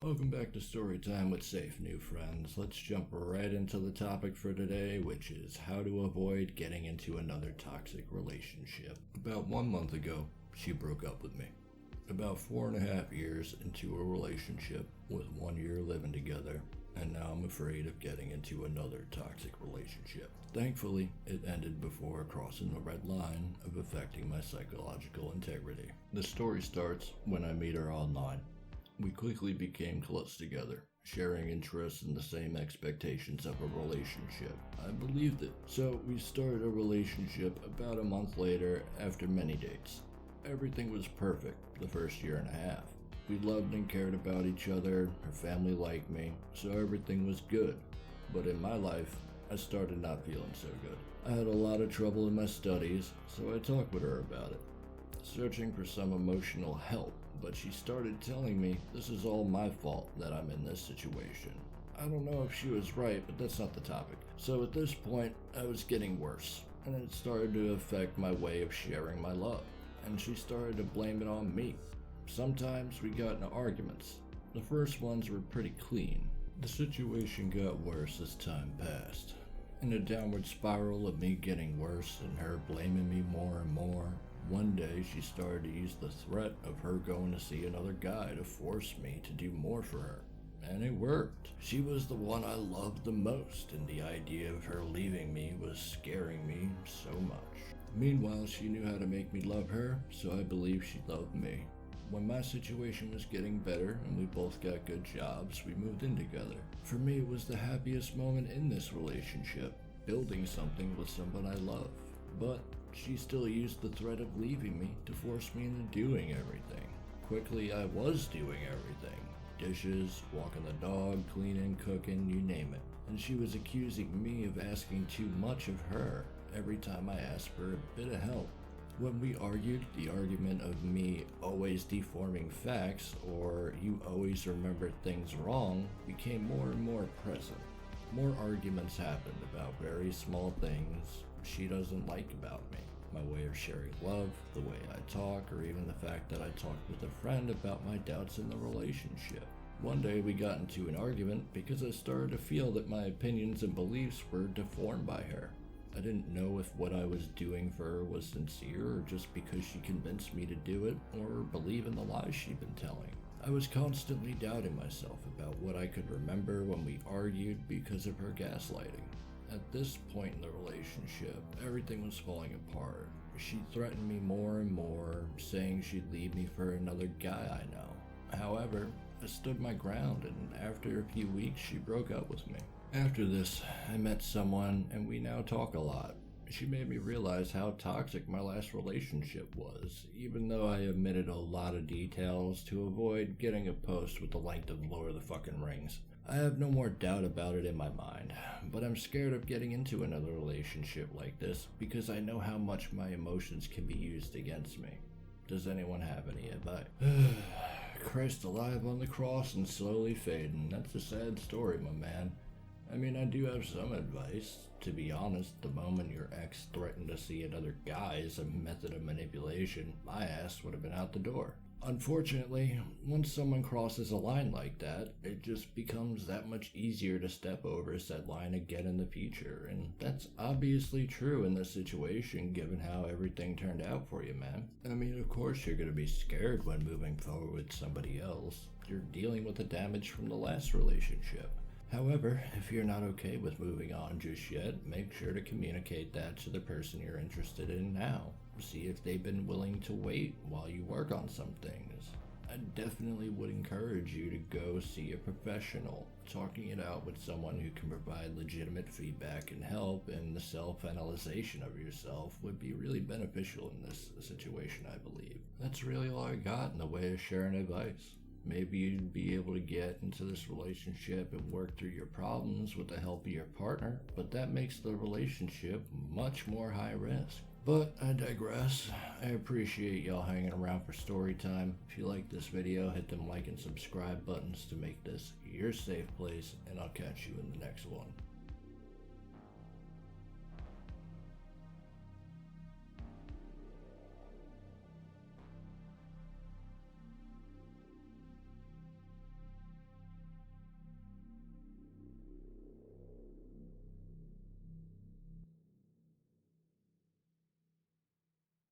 Welcome back to Storytime with Safe, new friends. Let's jump right into the topic for today, which is how to avoid getting into another toxic relationship. About 1 month ago, she broke up with me. About 4.5 years into a relationship, with 1 year living together, and now I'm afraid of getting into another toxic relationship. Thankfully, it ended before crossing the red line of affecting my psychological integrity. The story starts when I meet her online. We quickly became close together, sharing interests and the same expectations of a relationship. I believed it. So we started a relationship about a month later after many dates. Everything was perfect the first year and a half. We loved and cared about each other, her family liked me, so everything was good. But in my life, I started not feeling so good. I had a lot of trouble in my studies, so I talked with her about it, searching for some emotional help. But she started telling me this is all my fault that I'm in this situation. I don't know if she was right, but that's not the topic. So at this point, I was getting worse, and it started to affect my way of sharing my love, and she started to blame it on me. Sometimes we got into arguments. The first ones were pretty clean. The situation got worse as time passed. In a downward spiral of me getting worse and her blaming me more and more, one day she started to use the threat of her going to see another guy to force me to do more for her. And it worked. She was the one I loved the most, and the idea of her leaving me was scaring me so much. Meanwhile, she knew how to make me love her, so I believe she loved me. When my situation was getting better and we both got good jobs, we moved in together. For me, it was the happiest moment in this relationship, building something with someone I love. But she still used the threat of leaving me to force me into doing everything. Quickly, I was doing everything. Dishes, walking the dog, cleaning, cooking, you name it. And she was accusing me of asking too much of her every time I asked for a bit of help. When we argued, the argument of me always deforming facts or you always remember things wrong became more and more present. More arguments happened about very small things she doesn't like about me. My way of sharing love, the way I talk, or even the fact that I talked with a friend about my doubts in the relationship. One day we got into an argument because I started to feel that my opinions and beliefs were deformed by her. I didn't know if what I was doing for her was sincere or just because she convinced me to do it or believe in the lies she'd been telling. I was constantly doubting myself about what I could remember when we argued because of her gaslighting. At this point in the relationship, everything was falling apart. She threatened me more and more, saying she'd leave me for another guy I know. However, I stood my ground, and after a few weeks, she broke up with me. After this, I met someone, and we now talk a lot. She made me realize how toxic my last relationship was, even though I omitted a lot of details to avoid getting a post with the length of Lord of the fucking Rings. I have no more doubt about it in my mind, but I'm scared of getting into another relationship like this because I know how much my emotions can be used against me. Does anyone have any advice? Christ alive on the cross and slowly fading. That's a sad story, my man. I mean, I do have some advice. To be honest, the moment your ex threatened to see another guy as a method of manipulation, my ass would have been out the door. Unfortunately, once someone crosses a line like that, it just becomes that much easier to step over said line again in the future, and that's obviously true in this situation given how everything turned out for you, man. I mean, of course you're gonna be scared when moving forward with somebody else. You're dealing with the damage from the last relationship. However, if you're not okay with moving on just yet, make sure to communicate that to the person you're interested in now. See if they've been willing to wait while you work on some things. I definitely would encourage you to go see a professional. Talking it out with someone who can provide legitimate feedback and help in the self-analyzation of yourself would be really beneficial in this situation, I believe. That's really all I got in the way of sharing advice. Maybe you'd be able to get into this relationship and work through your problems with the help of your partner, but that makes the relationship much more high risk. But I digress. I appreciate y'all hanging around for story time. If you like this video, hit them like and subscribe buttons to make this your safe place, and I'll catch you in the next one.